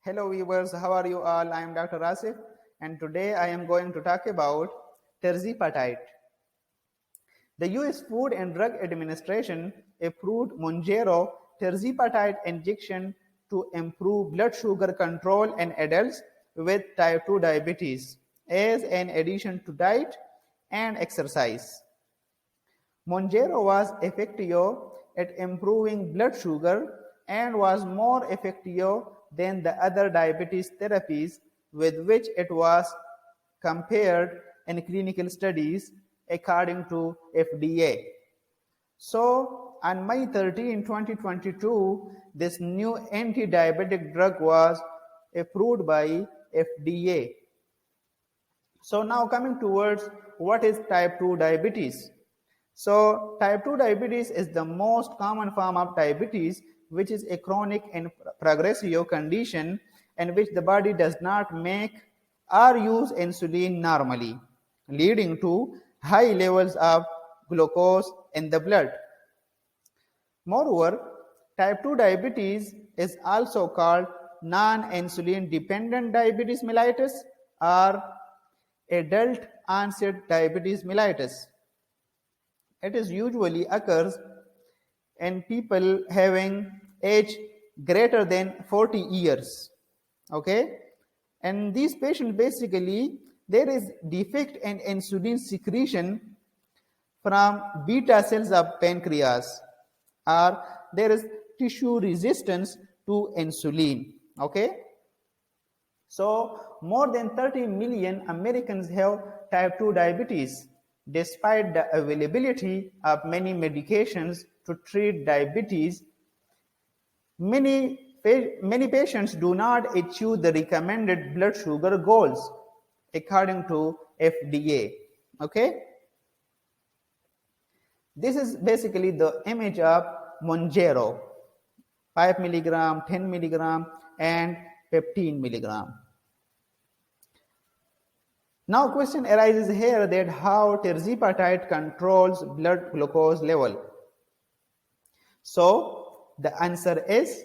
Hello viewers, how are you all? I am Dr. Asif and today I am going to talk about tirzepatide. The US Food and Drug Administration approved Mounjaro tirzepatide injection to improve blood sugar control in adults with type 2 diabetes as an addition to diet and exercise. Mounjaro was effective at improving blood sugar and was more effective than the other diabetes therapies with which it was compared in clinical studies according to FDA. So, on May 13, 2022, this new anti-diabetic drug was approved by FDA. So now coming towards what is type 2 diabetes. So type 2 diabetes is the most common form of diabetes, which is a chronic and progressive condition in which the body does not make or use insulin normally, leading to high levels of glucose in the blood. Moreover, type 2 diabetes is also called non-insulin dependent diabetes mellitus or adult onset diabetes mellitus. It is usually occurs in people having age greater than 40 years. Okay, and these patients basically there is defect in insulin secretion from beta cells of pancreas, or there is tissue resistance to insulin. Okay, so more than 30 million Americans have type 2 diabetes. Despite the availability of many medications to treat diabetes, many patients do not achieve the recommended blood sugar goals according to FDA. Okay? This is basically the image of Mounjaro, 5 milligram, 10 milligram, and 15 milligram. Now question arises here that how tirzepatide controls blood glucose level. So the answer is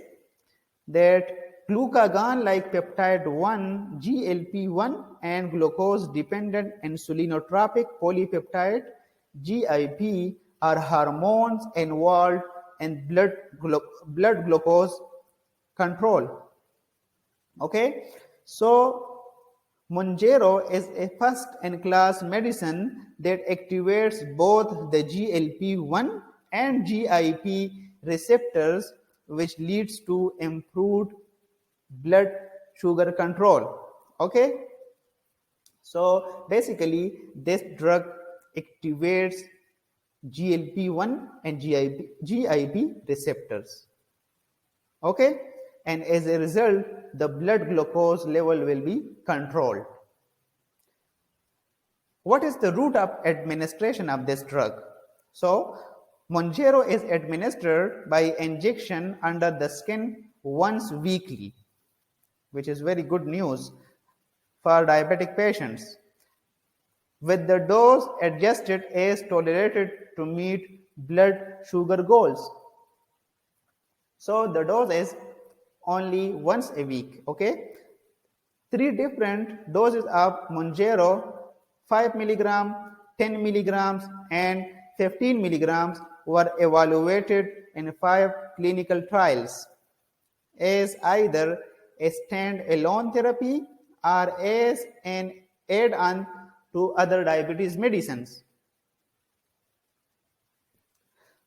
that glucagon-like peptide 1, GLP-1 and glucose-dependent insulinotropic polypeptide GIP are hormones involved in blood glucose control. Okay, so Mounjaro is a first-in-class medicine that activates both the GLP-1 and GIP receptors, which leads to improved blood sugar control. Okay, so basically this drug activates GLP-1 and GIP receptors. Okay, and as a result the blood glucose level will be controlled. What is the route of administration of this drug? So Mounjaro is administered by injection under the skin once weekly, which is very good news for diabetic patients, with the dose adjusted as tolerated to meet blood sugar goals. So the dose is only once a week. Okay, 3 different doses of Mounjaro, 5 milligram, 10 milligrams and 15 milligrams were evaluated in 5 clinical trials as either a stand-alone therapy or as an add-on to other diabetes medicines.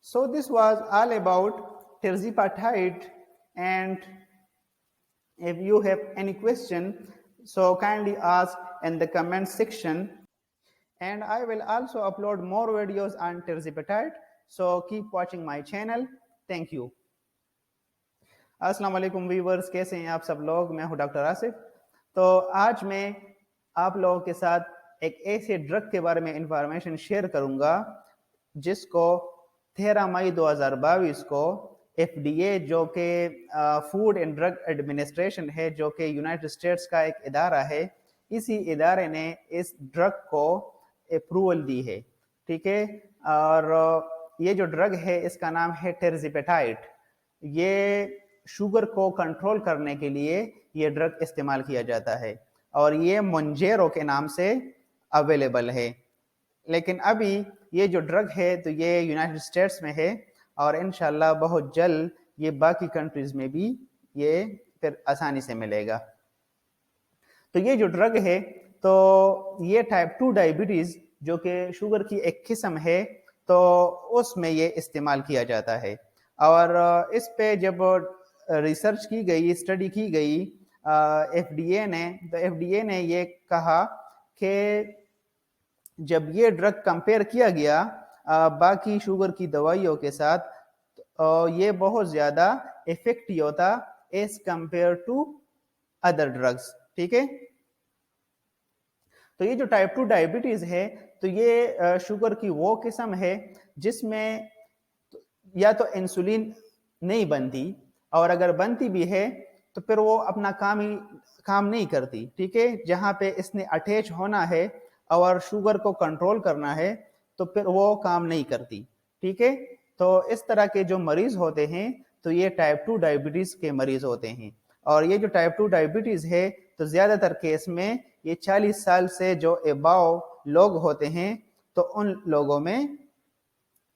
So this was all about tirzepatide, and if you have any question, so kindly ask in the comment section, and I will also upload more videos on tirzepatide, so keep watching my channel. Thank you. अस्सलाम वालेकुम viewers, कैसे हैं आप सब लोग? मैं हूं doctor Asif. तो आज मैं आप लोगों के साथ एक ऐसे ड्रग के बारे में इंफॉर्मेशन शेयर करूंगा जिसको 13 मई 2022 को FDA जो कि फूड एंड ड्रग एडमिनिस्ट्रेशन है, जो कि यूनाइटेड स्टेट्स का एक इदारा है, इसी इदारे ने इस ड्रग को अप्रूवल दी है। ठीक है, और ये जो ड्रग है इसका नाम है tirzepatide। ये شوگر کو کنٹرول کرنے کے لیے یہ ڈرگ استعمال کیا جاتا ہے اور یہ مونجیرو کے نام سے اویلیبل ہے. لیکن ابھی یہ جو ڈرگ ہے تو یہ یونائٹڈ اسٹیٹس میں ہے اور انشاءاللہ بہت جلد یہ باقی کنٹریز میں بھی یہ پھر آسانی سے ملے گا. تو یہ جو ڈرگ ہے تو یہ ٹائپ 2 ڈائبٹیز جو کہ شوگر کی ایک قسم ہے تو اس میں یہ استعمال کیا جاتا ہے. اور اس پہ جب ریسرچ کی گئی، اسٹڈی کی گئی ایف ڈی اے نے، تو ایف ڈی اے نے یہ کہا کہ جب یہ ڈرگ کمپیئر کیا گیا باقی شوگر کی دوائیوں کے ساتھ یہ بہت زیادہ افیکٹو ہوتا as compared to other drugs. ٹھیک ہے، تو یہ جو ٹائپ 2 ڈائبٹیز ہے تو یہ شوگر کی وہ قسم ہے جس میں یا تو انسولین نہیں بنتی اور اگر بنتی بھی ہے تو پھر وہ اپنا کام نہیں کرتی. ٹھیک ہے، جہاں پہ اس نے اٹیچ ہونا ہے اور شوگر کو کنٹرول کرنا ہے تو پھر وہ کام نہیں کرتی. ٹھیک ہے، تو اس طرح کے جو مریض ہوتے ہیں تو یہ ٹائپ 2 ڈائبٹیز کے مریض ہوتے ہیں. اور یہ جو ٹائپ 2 ڈائبٹیز ہے تو زیادہ تر کیس میں یہ 40 سال سے جو اباؤ لوگ ہوتے ہیں تو ان لوگوں میں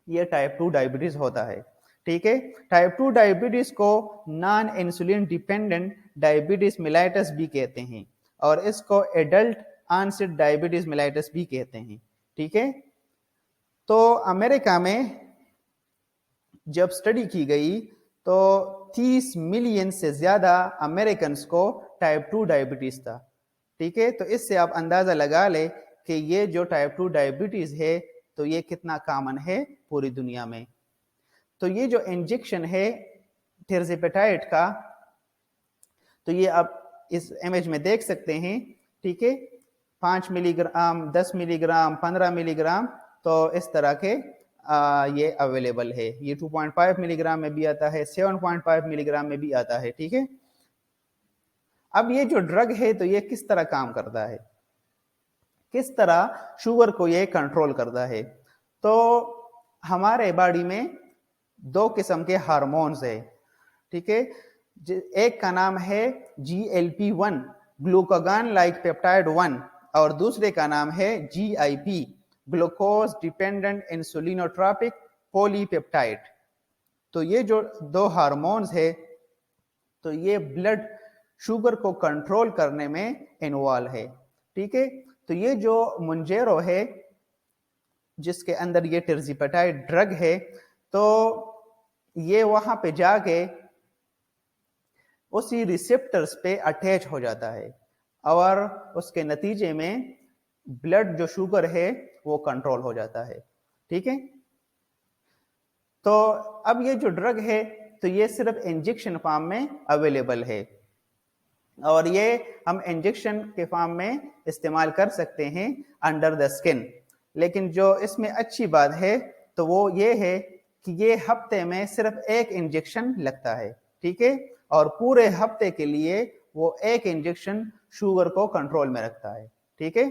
یہ ٹائپ 2 ڈائبٹیز ہوتا ہے. ٹھیک ہے، ٹائپ 2 ڈائبٹیز کو non insulin dependent diabetes mellitus بھی کہتے ہیں اور اس کو ایڈلٹ آنسٹ ڈائبٹیز میلائٹس بھی کہتے ہیں. ٹھیک ہے، تو امریکہ میں جب سٹڈی کی گئی تو 30 ملین سے زیادہ امریکنز کو ٹائپ 2 ڈائبٹیز تھا. ٹھیک ہے، تو اس سے آپ اندازہ لگا لیں کہ یہ جو ٹائپ 2 ڈائبٹیز ہے تو یہ کتنا کامن ہے پوری دنیا میں. تو یہ جو انجیکشن ہے ٹرزیپیٹائڈ کا تو یہ آپ اس امیج میں دیکھ سکتے ہیں. ٹھیک ہے، 5 ملی گرام، 10 ملی گرام، 15 ملی گرام، تو اس طرح کے یہ اویلیبل ہے. یہ 2.5 ملی گرام میں بھی آتا ہے، 7.5 ملی گرام میں بھی آتا ہے. ٹھیک ہے، اب یہ جو ڈرگ ہے تو یہ کس طرح کام کرتا ہے، کس طرح شوگر کو یہ کنٹرول کرتا ہے. تو ہمارے باڈی میں 2 قسم کے ہارمونز ہیں. ٹھیک ہے، ایک کا نام ہے GLP-1 گلوکاگون لائک پیپٹائڈ 1 اور دوسرے کا نام ہے GIP گلوکوز ڈیپینڈنٹ انسولینوٹراپک پولی پیپٹائڈ. تو یہ جو 2 ہارمونز ہے تو یہ بلڈ شوگر کو کنٹرول کرنے میں انوالو ہے. ٹھیک ہے، تو یہ جو مونجیرو ہے جس کے اندر یہ ٹرزیپیٹائڈ ڈرگ ہے تو یہ وہاں پہ جا کے اسی ریسپٹرز پہ اٹیچ ہو جاتا ہے اور اس کے نتیجے میں بلڈ جو شوگر ہے وہ کنٹرول ہو جاتا ہے. ٹھیک ہے، تو اب یہ جو ڈرگ ہے تو یہ صرف انجیکشن فارم میں اویلیبل ہے اور یہ ہم انجیکشن کے فارم میں استعمال کر سکتے ہیں انڈر دا اسکن. لیکن جو اس میں اچھی بات ہے تو وہ یہ ہے کہ یہ ہفتے میں صرف 1 انجیکشن لگتا ہے. ٹھیک ہے، اور پورے ہفتے کے لیے وہ 1 انجیکشن شوگر کو کنٹرول میں رکھتا ہے. ٹھیک ہے،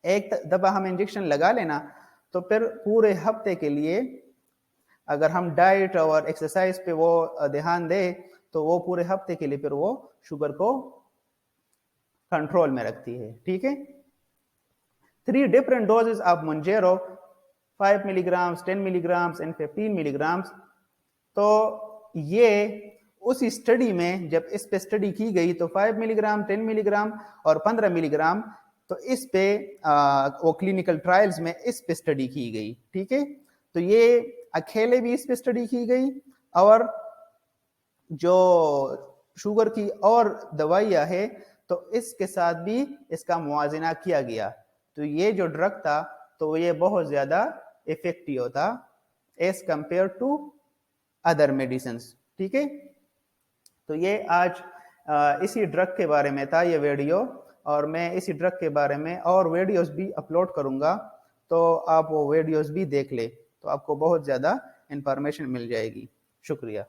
ایک دفعہ ہم انجیکشن لگا لینا تو پھر پورے ہفتے کے لیے اگر ہم ڈائٹ اور ایکسرسائز پہ وہ دھیان دیں تو وہ پورے ہفتے کے لیے پھر وہ شوگر کو کنٹرول میں رکھتی ہے. ٹھیک ہے، 3 different doses of Mounjaro 5 ملی گرام 10 ملی گرام and 15 ملی گرام. تو یہ اسی اسٹڈی میں جب اس پہ اسٹڈی کی گئی تو 5 ملی گرام 10 ملی گرام اور 15 ملی گرام تو اس پہ وہ کلینکل ٹرائلز میں اس پہ اسٹڈی کی گئی. ٹھیک ہے، تو یہ اکیلے بھی اس پہ اسٹڈی کی گئی اور جو شوگر کی اور دوائیاں ہے تو اس کے ساتھ بھی اس کا موازنہ کیا گیا. تو یہ جو ڈرگ تھا تو یہ بہت زیادہ افیکٹو تھا as compared to other medicines. ٹھیک ہے، تو یہ آج اسی ڈرگ کے بارے میں تھا یہ ویڈیو اور میں اسی ڈرگ کے بارے میں اور ویڈیوز بھی اپلوڈ کروں گا تو آپ وہ ویڈیوز بھی دیکھ لیں تو آپ کو بہت زیادہ انفارمیشن مل جائے گی. شکریہ.